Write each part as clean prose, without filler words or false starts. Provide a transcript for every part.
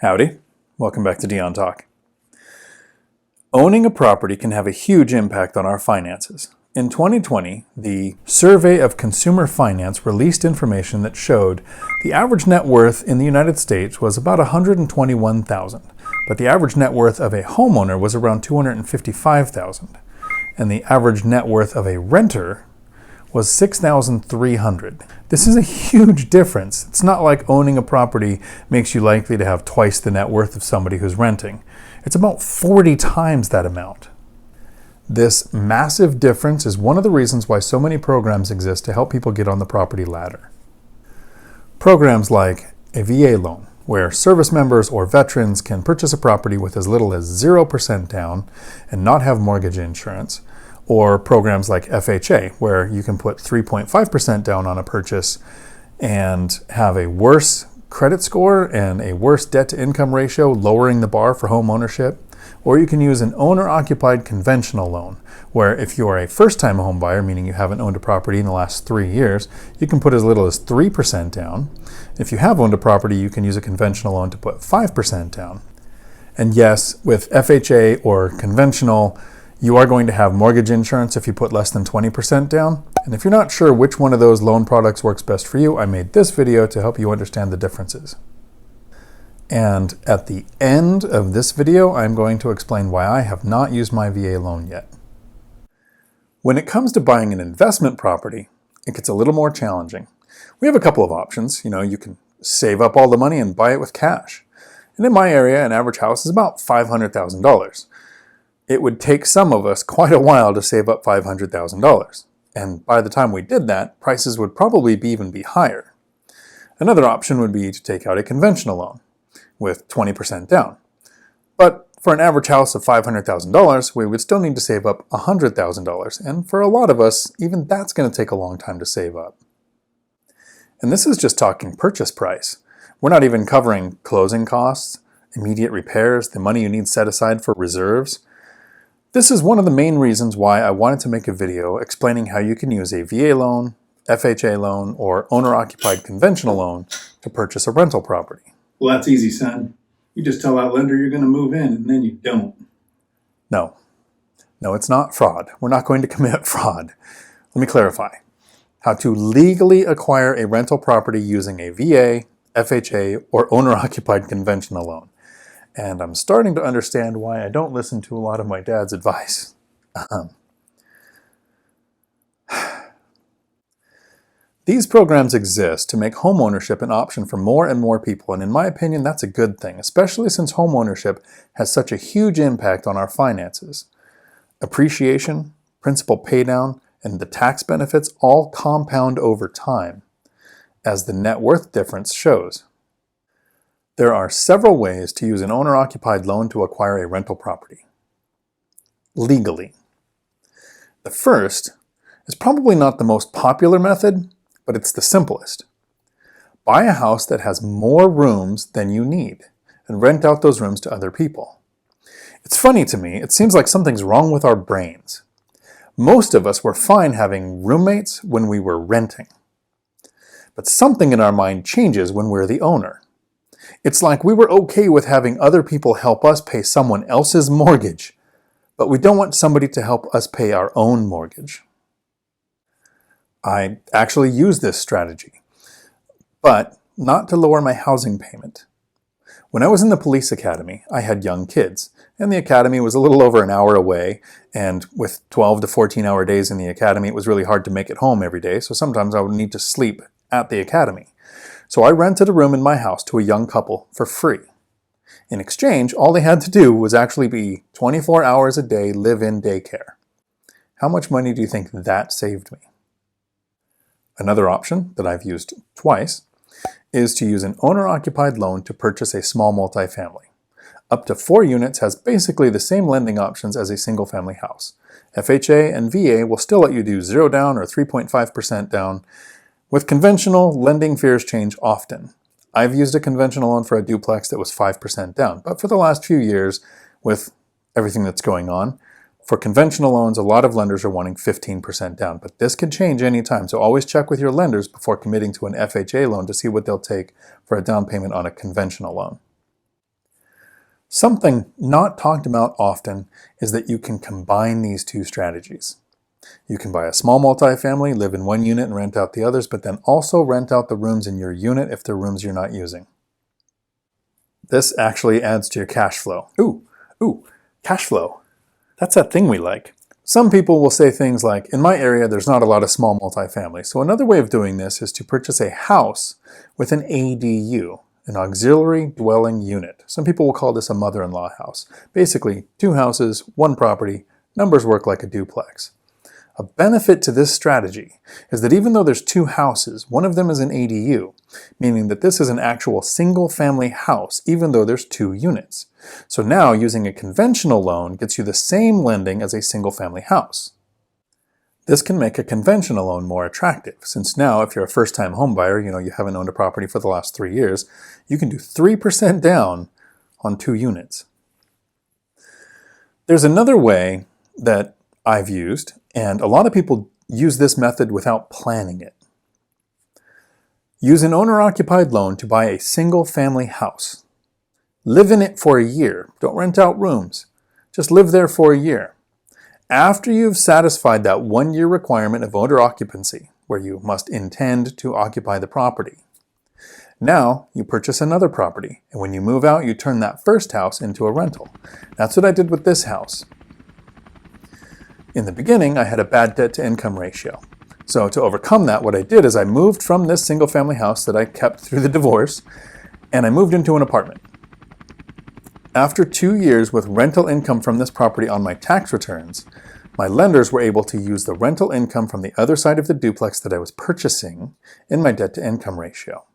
Howdy, welcome back to Dion Talk. Owning a property can have a huge impact on our finances. In 2020, the Survey of Consumer Finance released information that showed the average net worth in the United States was about $121,000, but the average net worth of a homeowner was around $255,000, and the average net worth of a renter was $6,300. This is a huge difference. It's not like owning a property makes you likely to have twice the net worth of somebody who's renting. It's about 40 times that amount. This massive difference is one of the reasons why so many programs exist to help people get on the property ladder. Programs like a VA loan, where service members or veterans can purchase a property with as little as 0% down and not have mortgage insurance, or programs like FHA, where you can put 3.5% down on a purchase and have a worse credit score and a worse debt-to-income ratio, lowering the bar for home ownership. Or you can use an owner-occupied conventional loan, where if you are a first-time home buyer, meaning you haven't owned a property in the last 3 years, you can put as little as 3% down. If you have owned a property, you can use a conventional loan to put 5% down. And yes, with FHA or conventional, you are going to have mortgage insurance if you put less than 20% down. And if you're not sure which one of those loan products works best for you, I made this video to help you understand the differences. And at the end of this video, I'm going to explain why I have not used my VA loan yet. When it comes to buying an investment property, it gets a little more challenging. We have a couple of options. You can save up all the money and buy it with cash. And in my area, an average house is about $500,000. It would take some of us quite a while to save up $500,000. And by the time we did that, prices would probably even be higher. Another option would be to take out a conventional loan with 20% down. But for an average house of $500,000, we would still need to save up $100,000. And for a lot of us, even that's going to take a long time to save up. And this is just talking purchase price. We're not even covering closing costs, immediate repairs, the money you need set aside for reserves. This is one of the main reasons why I wanted to make a video explaining how you can use a VA loan, FHA loan, or owner-occupied conventional loan to purchase a rental property. Well, that's easy, son. You just tell that lender you're going to move in, and then you don't. No, it's not fraud. We're not going to commit fraud. Let me clarify. How to legally acquire a rental property using a VA, FHA, or owner-occupied conventional loan. And I'm starting to understand why I don't listen to a lot of my dad's advice. These programs exist to make home ownership an option for more and more people, and in my opinion, that's a good thing, especially since home ownership has such a huge impact on our finances. Appreciation, principal paydown, and the tax benefits all compound over time, as the net worth difference shows. There are several ways to use an owner-occupied loan to acquire a rental property legally. The first is probably not the most popular method, but it's the simplest. Buy a house that has more rooms than you need and rent out those rooms to other people. It's funny to me, it seems like something's wrong with our brains. Most of us were fine having roommates when we were renting. But something in our mind changes when we're the owner. It's like we were okay with having other people help us pay someone else's mortgage, but we don't want somebody to help us pay our own mortgage. I actually use this strategy, but not to lower my housing payment. When I was in the police academy, I had young kids, and the academy was a little over an hour away, and with 12 to 14-hour days in the academy, it was really hard to make it home every day, so sometimes I would need to sleep at the academy. So I rented a room in my house to a young couple for free. In exchange, all they had to do was actually be 24 hours a day live-in daycare. How much money do you think that saved me? Another option that I've used twice is to use an owner-occupied loan to purchase a small multifamily. Up to 4 units has basically the same lending options as a single-family house. FHA and VA will still let you do 0 down or 3.5% down. With conventional, lending fears change often. I've used a conventional loan for a duplex that was 5% down, but for the last few years, with everything that's going on, for conventional loans, a lot of lenders are wanting 15% down, but this can change anytime, so always check with your lenders before committing to an FHA loan to see what they'll take for a down payment on a conventional loan. Something not talked about often is that you can combine these two strategies. You can buy a small multifamily, live in one unit and rent out the others, but then also rent out the rooms in your unit if they're rooms you're not using. This actually adds to your cash flow. Ooh, cash flow. That's that thing we like. Some people will say things like, in my area, there's not a lot of small multifamily. So another way of doing this is to purchase a house with an ADU, an auxiliary dwelling unit. Some people will call this a mother-in-law house. Basically, 2 houses, 1 property, numbers work like a duplex. A benefit to this strategy is that even though there's 2 houses, one of them is an ADU, meaning that this is an actual single-family house, even though there's 2 units. So now using a conventional loan gets you the same lending as a single-family house. This can make a conventional loan more attractive, since now if you're a first-time home buyer, you haven't owned a property for the last 3 years, you can do 3% down on 2 units. There's another way that I've used, and a lot of people use this method without planning it. Use an owner-occupied loan to buy a single-family house. Live in it for a year. Don't rent out rooms. Just live there for a year. After you've satisfied that 1-year requirement of owner occupancy, where you must intend to occupy the property, now you purchase another property, and when you move out, you turn that first house into a rental. That's what I did with this house. In the beginning, I had a bad debt-to-income ratio. So to overcome that, what I did is I moved from this single-family house that I kept through the divorce, and I moved into an apartment. After 2 years with rental income from this property on my tax returns, my lenders were able to use the rental income from the other side of the duplex that I was purchasing in my debt-to-income ratio,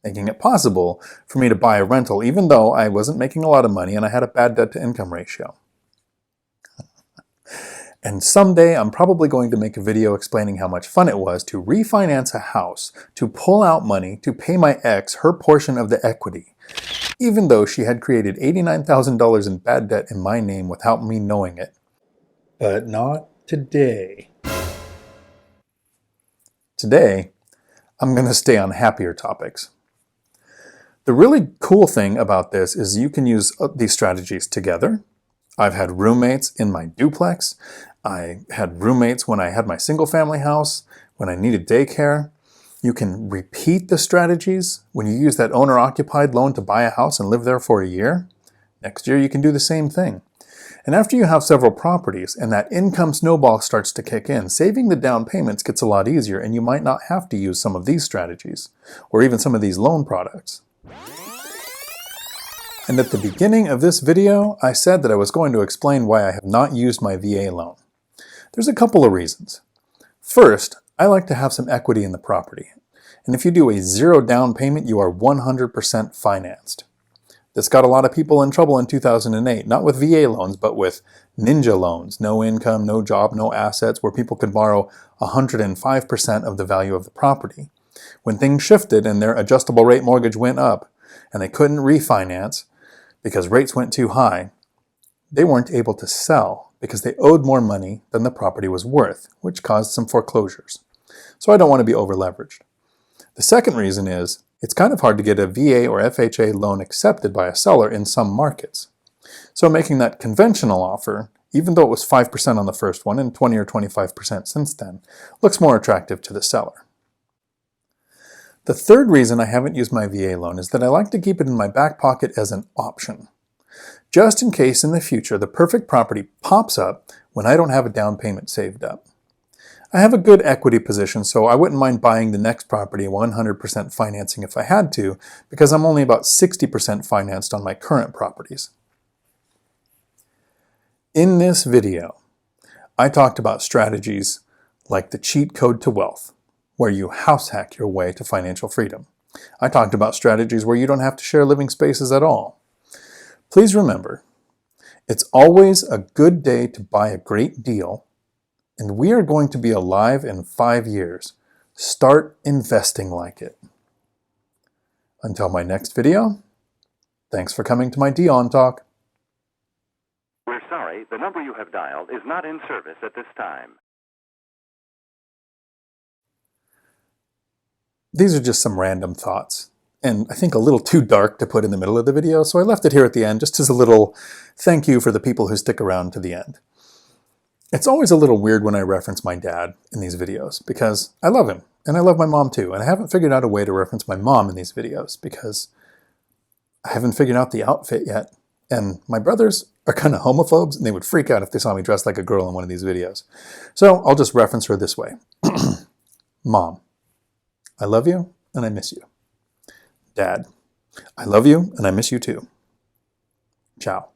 making it possible for me to buy a rental even though I wasn't making a lot of money and I had a bad debt-to-income ratio. And someday I'm probably going to make a video explaining how much fun it was to refinance a house, to pull out money to pay my ex her portion of the equity, even though she had created $89,000 in bad debt in my name without me knowing it. But not today. Today, I'm going to stay on happier topics. The really cool thing about this is you can use these strategies together. I've had roommates in my duplex. I had roommates when I had my single-family house, when I needed daycare. You can repeat the strategies when you use that owner-occupied loan to buy a house and live there for a year. Next year, you can do the same thing. And after you have several properties and that income snowball starts to kick in, saving the down payments gets a lot easier, and you might not have to use some of these strategies or even some of these loan products. And at the beginning of this video, I said that I was going to explain why I have not used my VA loan. There's a couple of reasons. First, I like to have some equity in the property. And if you do a 0 down payment, you are 100% financed. This got a lot of people in trouble in 2008, not with VA loans, but with ninja loans, no income, no job, no assets, where people could borrow 105% of the value of the property. When things shifted and their adjustable rate mortgage went up and they couldn't refinance because rates went too high, they weren't able to sell because they owed more money than the property was worth, which caused some foreclosures. So I don't want to be over-leveraged. The second reason is it's kind of hard to get a VA or FHA loan accepted by a seller in some markets. So making that conventional offer, even though it was 5% on the first one and 20 or 25% since then, looks more attractive to the seller. The third reason I haven't used my VA loan is that I like to keep it in my back pocket as an option, just in case in the future the perfect property pops up when I don't have a down payment saved up. I have a good equity position, so I wouldn't mind buying the next property 100% financing if I had to, because I'm only about 60% financed on my current properties. In this video, I talked about strategies like the cheat code to wealth, where you house hack your way to financial freedom. I talked about strategies where you don't have to share living spaces at all. Please remember, it's always a good day to buy a great deal, and we are going to be alive in 5 years. Start investing like it. Until my next video, thanks for coming to my Dion Talk. We're sorry, the number you have dialed is not in service at this time. These are just some random thoughts. and I think a little too dark to put in the middle of the video, so I left it here at the end just as a little thank you for the people who stick around to the end. It's always a little weird when I reference my dad in these videos because I love him and I love my mom too, and I haven't figured out a way to reference my mom in these videos because I haven't figured out the outfit yet, and my brothers are kind of homophobes and they would freak out if they saw me dressed like a girl in one of these videos. So I'll just reference her this way. Mom, I love you and I miss you. Dad, I love you and I miss you too. Ciao.